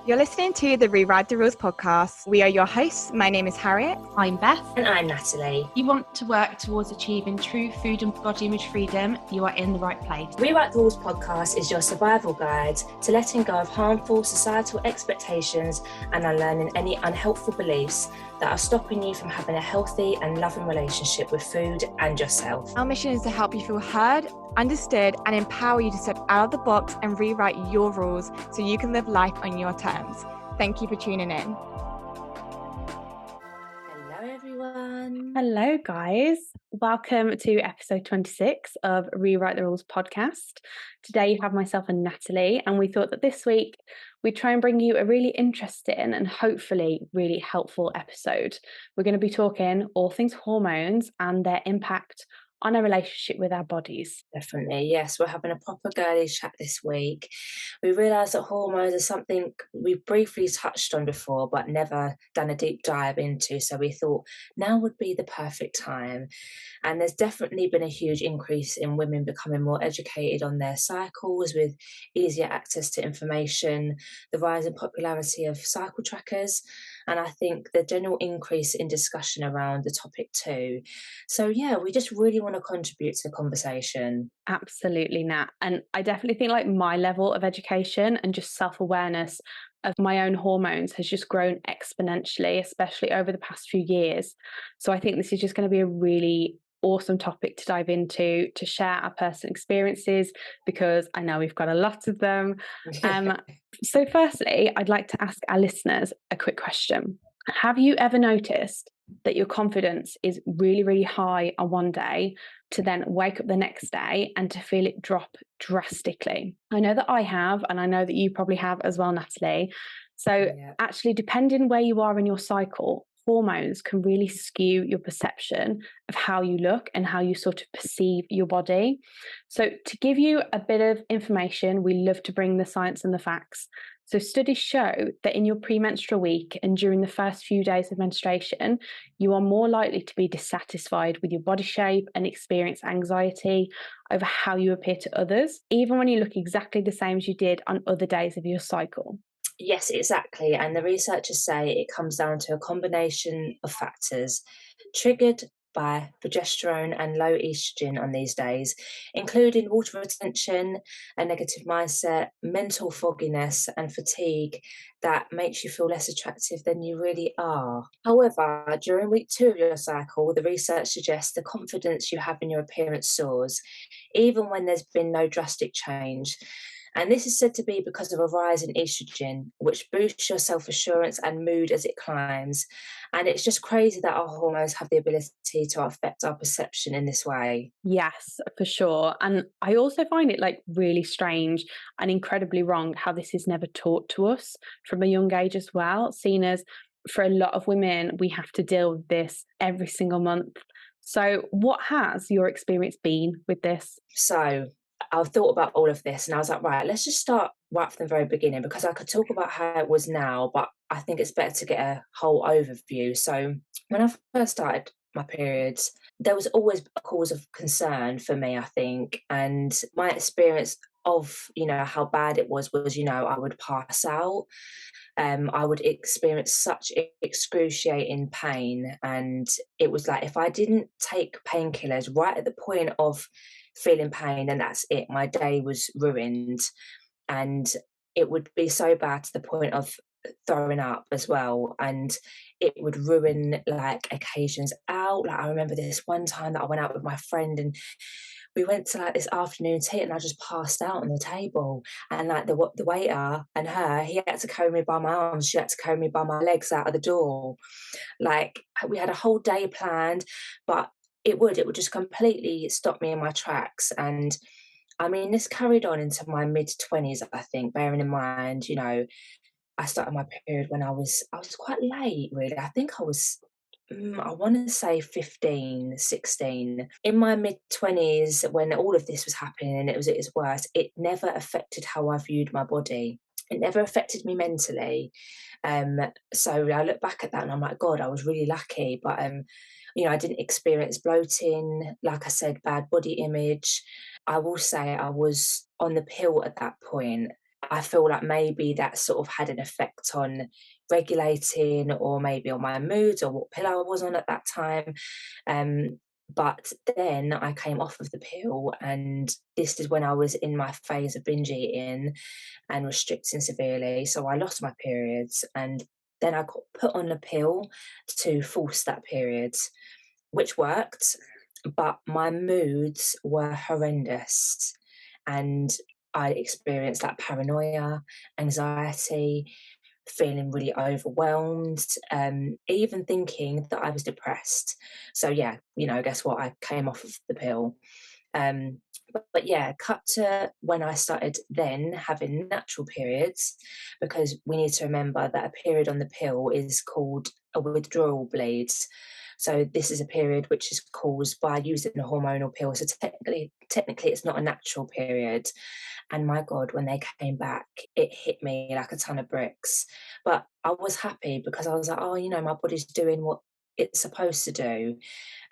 You're listening to the Rewrite the Rules podcast. We are your hosts. My name is Harriet. I'm Beth. And I'm Natalie. You want to work towards achieving true food and body image freedom, you are in the right place. Rewrite the Rules podcast is your survival guide to letting go of harmful societal expectations and unlearning any unhelpful beliefs that are stopping you from having a healthy and loving relationship with food and yourself. Our mission is to help you feel heard, understood, and empower you to step out of the box and rewrite your rules so you can live life on your terms. Thank you for tuning in. Hello, everyone. Hello, guys. Welcome to episode 26 of Rewrite the Rules podcast. Today you have myself and Natalie, and we thought that this week we'd try and bring you a really interesting and hopefully really helpful episode. We're going to be talking all things hormones and their impact on our relationship with our bodies. Definitely, yes. We're having a proper girly chat this week. We realised that hormones are something we briefly touched on before, but never done a deep dive into. So we thought now would be the perfect time. And there's definitely been a huge increase in women becoming more educated on their cycles with easier access to information, the rise in popularity of cycle trackers, and I think the general increase in discussion around the topic too. So yeah, we just really want to contribute to the conversation. Absolutely, Nat. And I definitely think like my level of education and just self-awareness of my own hormones has just grown exponentially, especially over the past few years. So I think this is just going to be a really awesome topic to dive into, to share our personal experiences, because I know we've got a lot of them. So firstly, I'd like to ask our listeners a quick question. Have you ever noticed that your confidence is really, really high on one day to then wake up the next day and to feel it drop drastically? I know that I have, and I know that you probably have as well, Natalie. So actually, depending where you are in your cycle, hormones can really skew your perception of how you look and how you sort of perceive your body. So to give you a bit of information, we love to bring the science and the facts. So studies show that in your premenstrual week and during the first few days of menstruation, you are more likely to be dissatisfied with your body shape and experience anxiety over how you appear to others, even when you look exactly the same as you did on other days of your cycle. Yes, exactly. And the researchers say it comes down to a combination of factors triggered by progesterone and low estrogen on these days, including water retention, a negative mindset, mental fogginess, and fatigue that makes you feel less attractive than you really are. However, during week 2 of your cycle, the research suggests the confidence you have in your appearance soars, even when there's been no drastic change. And this is said to be because of a rise in estrogen, which boosts your self-assurance and mood as it climbs. And it's just crazy that our hormones have the ability to affect our perception in this way. Yes, for sure. And I also find it like really strange and incredibly wrong how this is never taught to us from a young age as well, seen as for a lot of women, we have to deal with this every single month. So what has your experience been with this? So I've thought about all of this and I was like, right, let's just start right from the very beginning, because I could talk about how it was now, but I think it's better to get a whole overview. So when I first started my periods, there was always a cause of concern for me, I think. And my experience of, how bad it was, I would pass out. I would experience such excruciating pain. And it was like, if I didn't take painkillers right at the point of feeling pain, then that's it. My day was ruined. And it would be so bad to the point of throwing up as well. And it would ruin like occasions out. Like I remember this one time that I went out with my friend and we went to like this afternoon tea and I just passed out on the table, and like the waiter and her, he had to carry me by my arms, she had to carry me by my legs out of the door. Like we had a whole day planned, but it would just completely stop me in my tracks. And I mean, this carried on into my mid-20s, I think, bearing in mind, I started my period when I was quite late, really. I think I was I want to say 15, 16. In my mid-20s, when all of this was happening and it was at its worst, it never affected how I viewed my body. It never affected me mentally. So I look back at that and I'm like, God, I was really lucky. But, I didn't experience bloating, like I said, bad body image. I will say I was on the pill at that point. I feel like maybe that sort of had an effect on regulating, or maybe on my moods, or what pill I was on at that time. But then I came off of the pill, and this is when I was in my phase of binge eating and restricting severely. So I lost my periods, and then I got put on a pill to force that period, which worked, but my moods were horrendous. And I experienced like paranoia, anxiety, feeling really overwhelmed, even thinking that I was depressed. So yeah, guess what? I came off of the pill. But yeah, cut to when I started then having natural periods, because we need to remember that a period on the pill is called a withdrawal bleed. So this is a period which is caused by using a hormonal pill. So technically it's not a natural period. And my God, when they came back, it hit me like a ton of bricks. But I was happy because I was like, oh, my body's doing what it's supposed to do.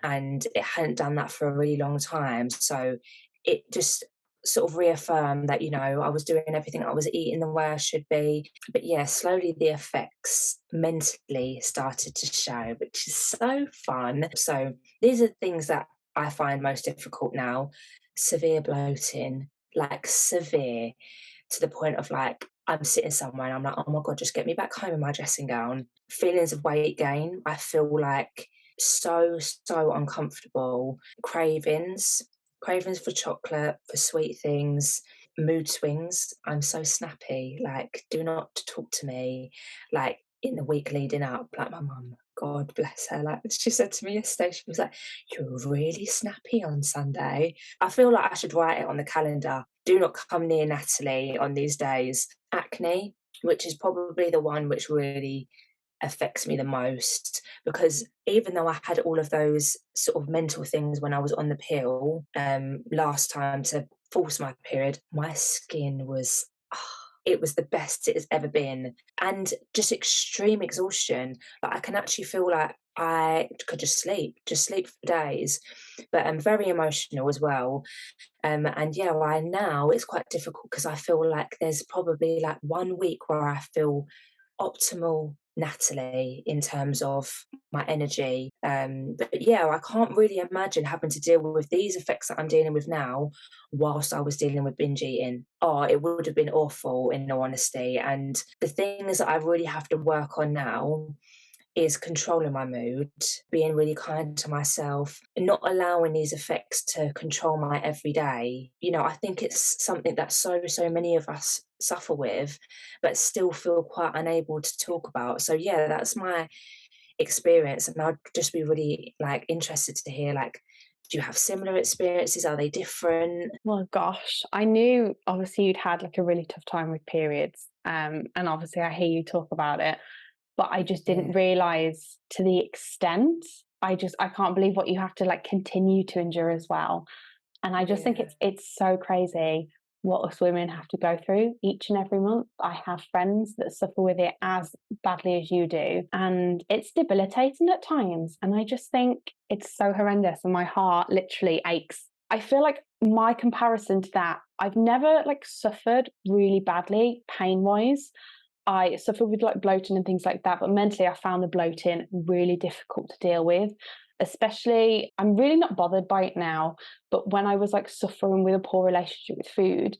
And it hadn't done that for a really long time. So it just sort of reaffirmed that, I was doing everything, I was eating the way I should be. But yeah, slowly the effects mentally started to show, which is so fun. So these are things that I find most difficult now. Severe bloating, like severe, to the point of like, I'm sitting somewhere and I'm like, oh my God, just get me back home in my dressing gown. Feelings of weight gain, I feel like so uncomfortable. Cravings for chocolate, for sweet things. Mood swings, I'm so snappy, like do not talk to me. Like in the week leading up, like my mum, God bless her, like she said to me yesterday, she was like, you're really snappy on Sunday. I feel like I should write it on the calendar: do not come near Natalie on these days. Acne, which is probably the one which really affects me the most, because even though I had all of those sort of mental things when I was on the pill last time to force my period, my skin was it was the best it has ever been. And just extreme exhaustion. Like I can actually feel like I could just sleep for days. But I'm very emotional as well. And yeah, right now it's quite difficult because I feel like there's probably like 1 week where I feel optimal Natalie in terms of my energy. But yeah, I can't really imagine having to deal with these effects that I'm dealing with now whilst I was dealing with binge eating. Oh, it would have been awful, in all honesty. And the things that I really have to work on now is controlling my mood, being really kind to myself, and not allowing these effects to control my everyday. I think it's something that so many of us suffer with, but still feel quite unable to talk about. So yeah, that's my experience, and I'd just be really interested to hear, do you have similar experiences? Are they different? Well, gosh, I knew obviously you'd had like a really tough time with periods, and obviously I hear you talk about it, but I just didn't realize to the extent. I can't believe what you have to like continue to endure as well. And I just think it's so crazy what us women have to go through each and every month. I have friends that suffer with it as badly as you do, and it's debilitating at times. And I just think it's so horrendous, and my heart literally aches. I feel like my comparison to that, I've never like suffered really badly pain wise. I suffer with like bloating and things like that, but mentally I found the bloating really difficult to deal with. Especially, I'm really not bothered by it now, but when I was like suffering with a poor relationship with food,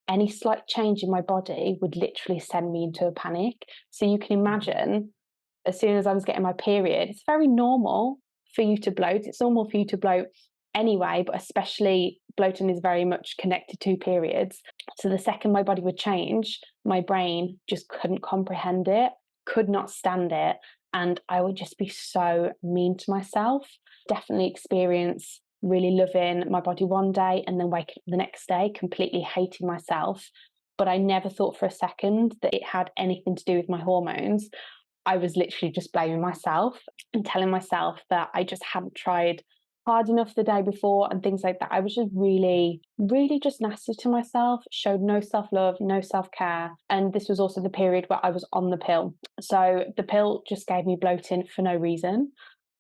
any slight change in my body would literally send me into a panic. So you can imagine, as soon as I was getting my period, it's very normal for you to bloat. It's normal for you to bloat anyway, but especially bloating is very much connected to periods. So the second my body would change, my brain just couldn't comprehend it, could not stand it. And I would just be so mean to myself. Definitely experience really loving my body one day and then wake up the next day completely hating myself. But I never thought for a second that it had anything to do with my hormones. I was literally just blaming myself and telling myself that I just hadn't tried hard enough the day before and things like that. I was just really just nasty to myself, showed no self-love, no self-care. And this was also the period where I was on the pill. So the pill just gave me bloating for no reason,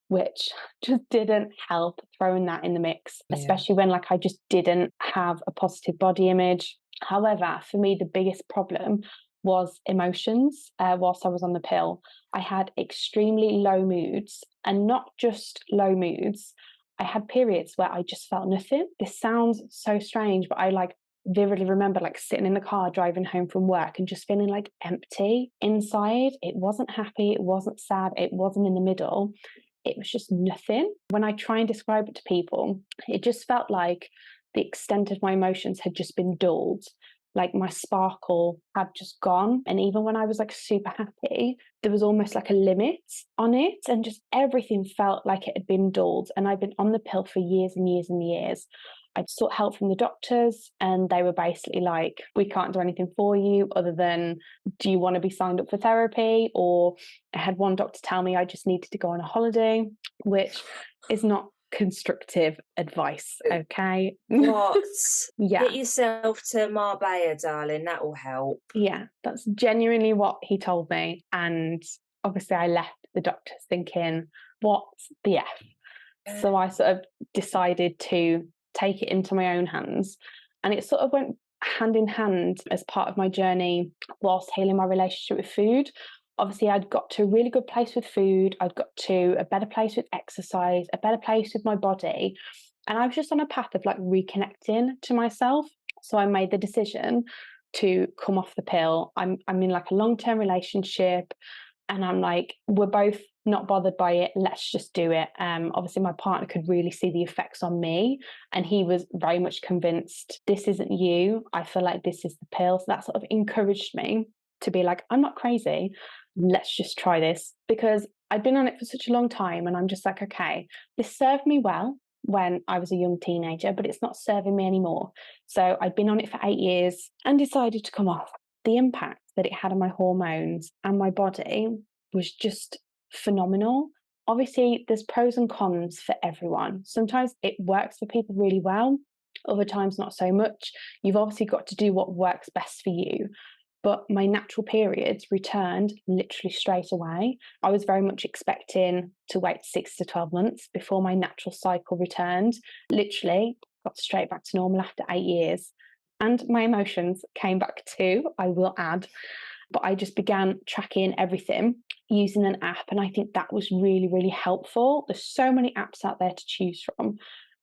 which just didn't help, throwing that in the mix, especially when like I just didn't have a positive body image. However, for me, the biggest problem was emotions whilst I was on the pill. I had extremely low moods, and not just low moods. I had periods where I just felt nothing. This sounds so strange, but I like vividly remember like sitting in the car driving home from work and just feeling like empty inside. It wasn't happy, it wasn't sad, it wasn't in the middle. It was just nothing. When I try and describe it to people, it just felt like the extent of my emotions had just been dulled. Like my sparkle had just gone. And even when I was like super happy, there was almost like a limit on it. And just everything felt like it had been dulled. And I've been on the pill for years and years and years. I'd sought help from the doctors, and they were basically like, we can't do anything for you other than, do you want to be signed up for therapy? Or I had one doctor tell me I just needed to go on a holiday, which is not constructive advice, okay? What? Yeah. Get yourself to Marbella, darling. That will help. Yeah, that's genuinely what he told me. And obviously I left the doctors thinking, what the F? So I sort of decided to take it into my own hands. And it sort of went hand in hand as part of my journey whilst healing my relationship with food. Obviously, I'd got to a really good place with food. I'd got to a better place with exercise, a better place with my body. And I was just on a path of like reconnecting to myself. So I made the decision to come off the pill. I'm in like a long-term relationship, and I'm like, we're both not bothered by it. Let's just do it. Obviously, my partner could really see the effects on me, and he was very much convinced, this isn't you. I feel like this is the pill. So that sort of encouraged me to be like, I'm not crazy. Let's just try this, because I'd been on it for such a long time, and I'm just like, okay, this served me well when I was a young teenager, but it's not serving me anymore. So I'd been on it for 8 years and decided to come off. The impact that it had on my hormones and my body was just phenomenal. Obviously, there's pros and cons for everyone. Sometimes it works for people really well, other times not so much. You've obviously got to do what works best for you. But my natural periods returned literally straight away. I was very much expecting to wait 6 to 12 months before my natural cycle returned. Literally got straight back to normal after 8 years. And my emotions came back too, I will add. But I just began tracking everything using an app. And I think that was really, really helpful. There's so many apps out there to choose from.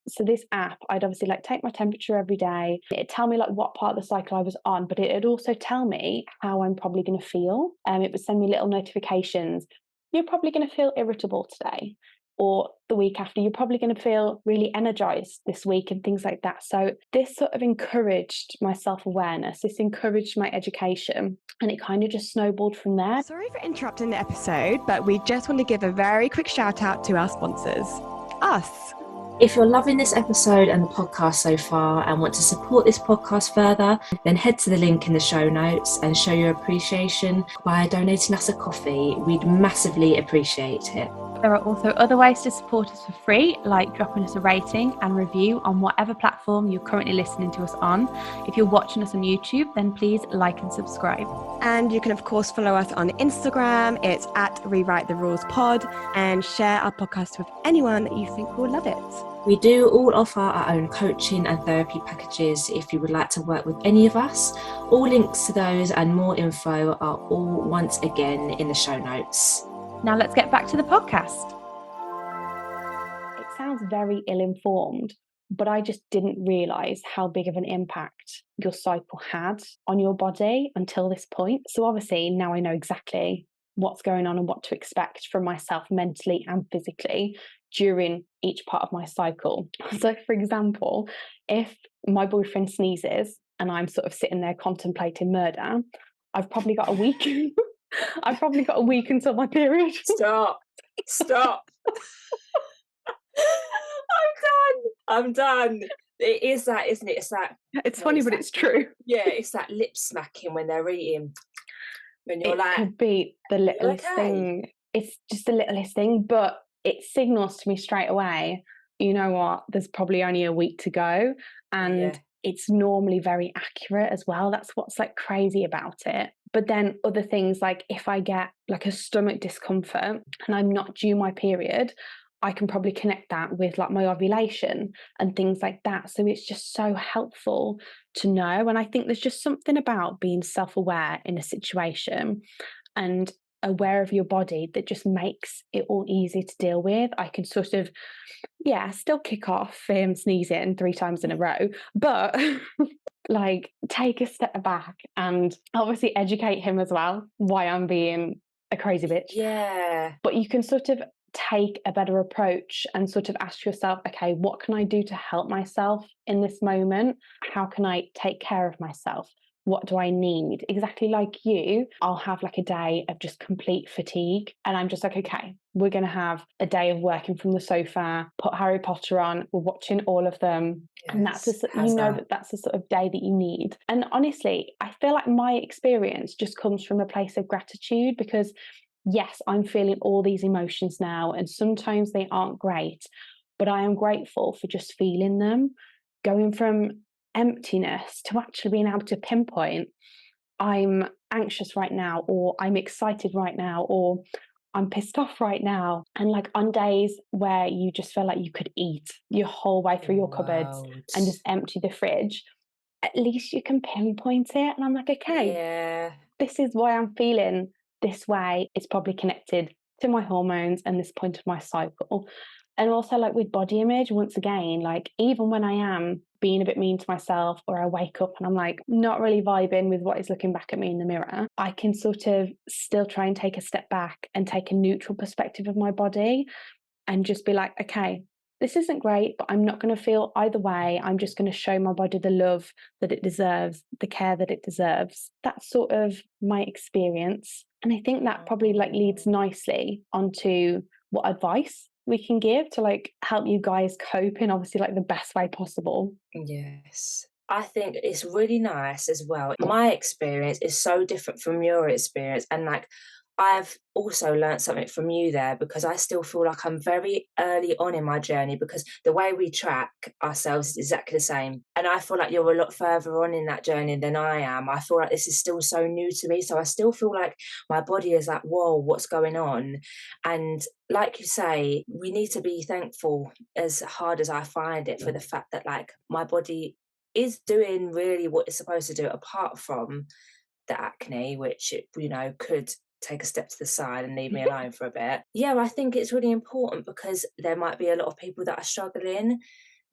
So this app, I'd obviously like take my temperature every day. It'd tell me like what part of the cycle I was on, but it'd also tell me how I'm probably going to feel. It would send me little notifications. You're probably going to feel irritable today, or the week after, you're probably going to feel really energized this week, and things like that. So this sort of encouraged my self-awareness. This encouraged my education, and it kind of just snowballed from there. Sorry for interrupting the episode, but we just want to give a very quick shout out to our sponsors, us. If you're loving this episode and the podcast so far and want to support this podcast further, then head to the link in the show notes and show your appreciation by donating us a coffee. We'd massively appreciate it. There are also other ways to support us for free, like dropping us a rating and review on whatever platform you're currently listening to us on. If you're watching us on YouTube, then please like and subscribe. And you can, of course, follow us on Instagram. It's at Rewrite the Rules Pod, and share our podcast with anyone that you think will love it. We do all offer our own coaching and therapy packages if you would like to work with any of us. All links to those and more info are all once again in the show notes. Now let's get back to the podcast. It sounds very ill-informed, but I just didn't realise how big of an impact your cycle had on your body until this point. So obviously now I know exactly what's going on and what to expect from myself mentally and physically during each part of my cycle. So for example, if my boyfriend sneezes and I'm sort of sitting there contemplating murder, I've probably got a week. I've probably got a week until my period. Stop. I'm done. It is that, isn't it? It's that. It's funny, but it's true. Yeah, it's that lip smacking when they're eating. When you're it could be the littlest thing. It's just the littlest thing, but it signals to me straight away, you know what, there's probably only a week to go. And it's normally very accurate as well. That's what's like crazy about it. But then other things, like if I get like a stomach discomfort and I'm not due my period, I can probably connect that with like my ovulation and things like that. So it's just so helpful to know. And I think there's just something about being self-aware in a situation and aware of your body that just makes it all easy to deal with. I can sort of, yeah, still kick off him sneezing 3 times in a row, but like take a step back and obviously educate him as well why I'm being a crazy bitch. Yeah. But you can sort of take a better approach and sort of ask yourself, okay, what can I do to help myself in this moment? How can I take care of myself? What do I need? Exactly like you, I'll have like a day of just complete fatigue. And I'm just like, okay, we're going to have a day of working from the sofa, put Harry Potter on, we're watching all of them. Yes, And that's that's the sort of day that you need. And honestly, I feel like my experience just comes from a place of gratitude because yes, I'm feeling all these emotions now, and sometimes they aren't great, but I am grateful for just feeling them. Going from emptiness to actually being able to pinpoint, I'm anxious right now, or I'm excited right now, or I'm pissed off right now. And like on days where you just feel like you could eat your whole way through your cupboards and just empty the fridge, at least you can pinpoint it. And I'm like, okay, Yeah. this is why I'm feeling this way. It's probably connected to my hormones and this point of my cycle. And also, like with body image, once again, like even when I am being a bit mean to myself or I wake up and I'm like not really vibing with what is looking back at me in the mirror, I can sort of still try and take a step back and take a neutral perspective of my body and just be like, okay, this isn't great, but I'm not going to feel either way. I'm just going to show my body the love that it deserves, the care that it deserves. That's sort of my experience. And I think that probably like leads nicely onto what advice we can give to like help you guys cope in obviously like the best way possible. Yes. I think it's really nice as well. My experience is so different from your experience. And like, I've also learned something from you there because I still feel like I'm very early on in my journey because the way we track ourselves is exactly the same. And I feel like you're a lot further on in that journey than I am. I feel like this is still so new to me. So I still feel like my body is like, whoa, what's going on? And like you say, we need to be thankful, as hard as I find it, for the fact that like my body is doing really what it's supposed to do, apart from the acne, which could take a step to the side and leave me alone for a bit. Yeah, I think it's really important because there might be a lot of people that are struggling,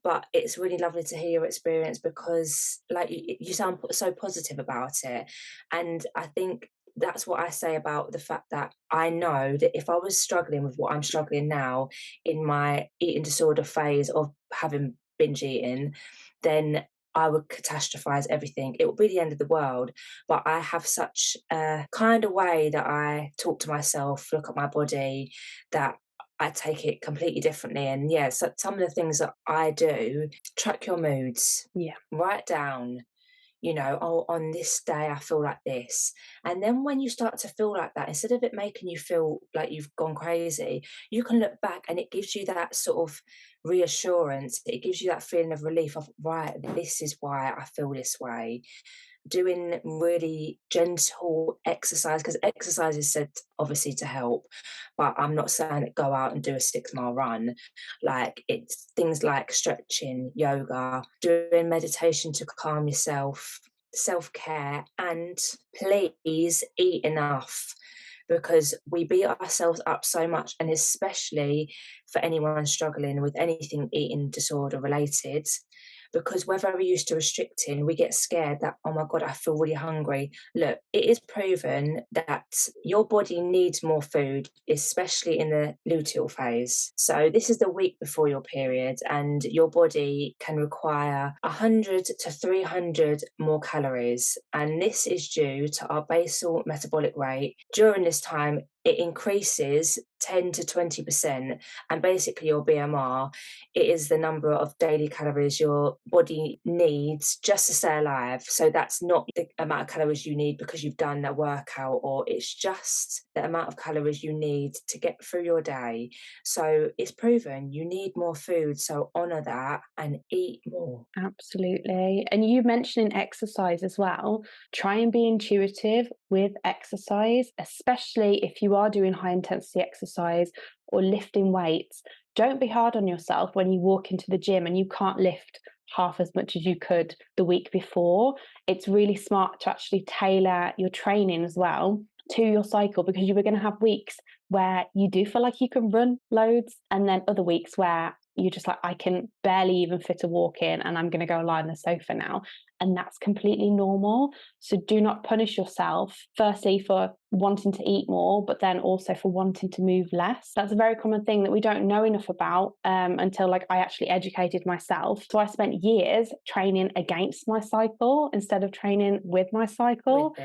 but it's really lovely to hear your experience because like you sound so positive about it. And I think that's what I say about the fact that I know that if I was struggling with what I'm struggling now in my eating disorder phase of having binge eating, then I would catastrophize everything. It would be the end of the world. But I have such a kind of way that I talk to myself, look at my body, that I take it completely differently. And yeah, so some of the things that I do, track your moods. Yeah. Write down, oh, on this day I feel like this. And then when you start to feel like that, instead of it making you feel like you've gone crazy, you can look back and it gives you that sort of reassurance. It gives you that feeling of relief of, right, this is why I feel this way. Doing really gentle exercise, because exercise is said obviously to help, but I'm not saying that go out and do a 6 mile run. Like, it's things like stretching, yoga, doing meditation to calm yourself, self-care, and please eat enough, because we beat ourselves up so much, and especially for anyone struggling with anything eating disorder related, because we're very used to restricting, we get scared that, oh my God, I feel really hungry. Look, it is proven that your body needs more food, especially in the luteal phase. So this is the week before your period, and your body can require 100 to 300 more calories. And this is due to our basal metabolic rate. During this time, it increases 10 to 20%. And basically your BMR, it is the number of daily calories your body needs just to stay alive. So that's not the amount of calories you need because you've done a workout, or it's just the amount of calories you need to get through your day. So it's proven you need more food. So honour that and eat more. Absolutely. And you mentioning exercise as well. Try and be intuitive with exercise, especially if you are doing high intensity exercise or lifting weights. don't be hard on yourself when you walk into the gym and you can't lift half as much as you could the week before. It's really smart to actually tailor your training as well to your cycle, because you were going to have weeks where you do feel like you can run loads, and then other weeks where you're just like, I can barely even fit a walk in and I'm going to go lie on the sofa now. And that's completely normal. So do not punish yourself, firstly, for wanting to eat more, but then also for wanting to move less. That's a very common thing that we don't know enough about until like I actually educated myself. So I spent years training against my cycle instead of training with my cycle.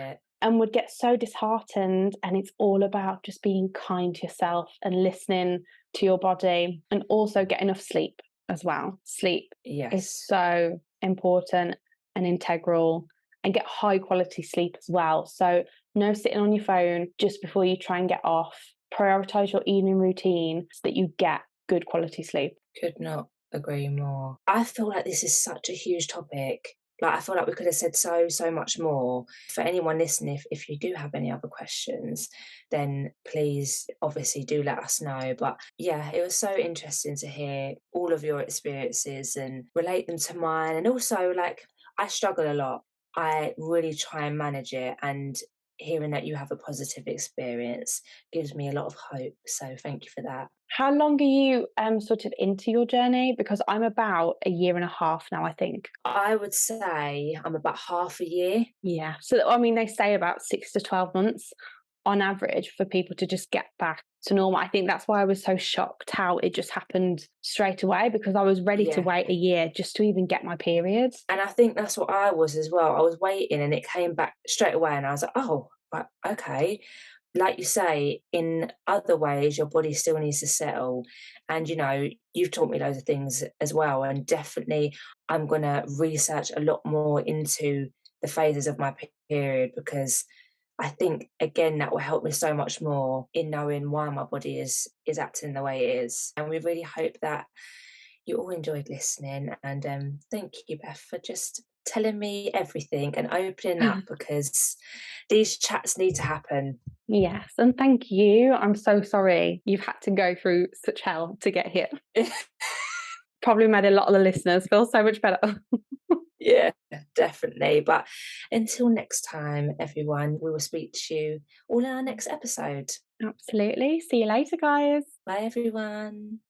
And would get so disheartened. And it's all about just being kind to yourself and listening to your body, and also get enough sleep as well. Sleep is so important and integral, and get high quality sleep as well. So no sitting on your phone just before you try and get off. Prioritize your evening routine so that you get good quality sleep. Could not agree more. I feel like this is such a huge topic. Like, I feel like we could have said so much more. For anyone listening, if you do have any other questions, then please obviously do let us know. But yeah, it was so interesting to hear all of your experiences and relate them to mine. And also, like, I struggle a lot. I really try and manage it, and hearing that you have a positive experience gives me a lot of hope. So thank you for that. How long are you sort of into your journey? Because I'm about a year and a half now, I think. I would say I'm about half a year. Yeah. So, I mean, they say about 6 to 12 months on average for people to just get back to normal. I think that's why I was so shocked how it just happened straight away, because I was ready to wait a year just to even get my periods. And I think that's what I was as well. I was waiting and it came back straight away, and I was like, oh, right, okay. Like you say, in other ways, your body still needs to settle. And, you know, you've taught me loads of things as well. And definitely I'm going to research a lot more into the phases of my period, because I think, again, that will help me so much more in knowing why my body is acting the way it is. And we really hope that you all enjoyed listening. And thank you, Beth, for just telling me everything and opening up, because these chats need to happen. Yes, and thank you. I'm so sorry you've had to go through such hell to get here. Probably made a lot of the listeners feel so much better. Yeah, definitely. But until next time, everyone, we will speak to you all in our next episode. Absolutely. See you later, guys. Bye, everyone.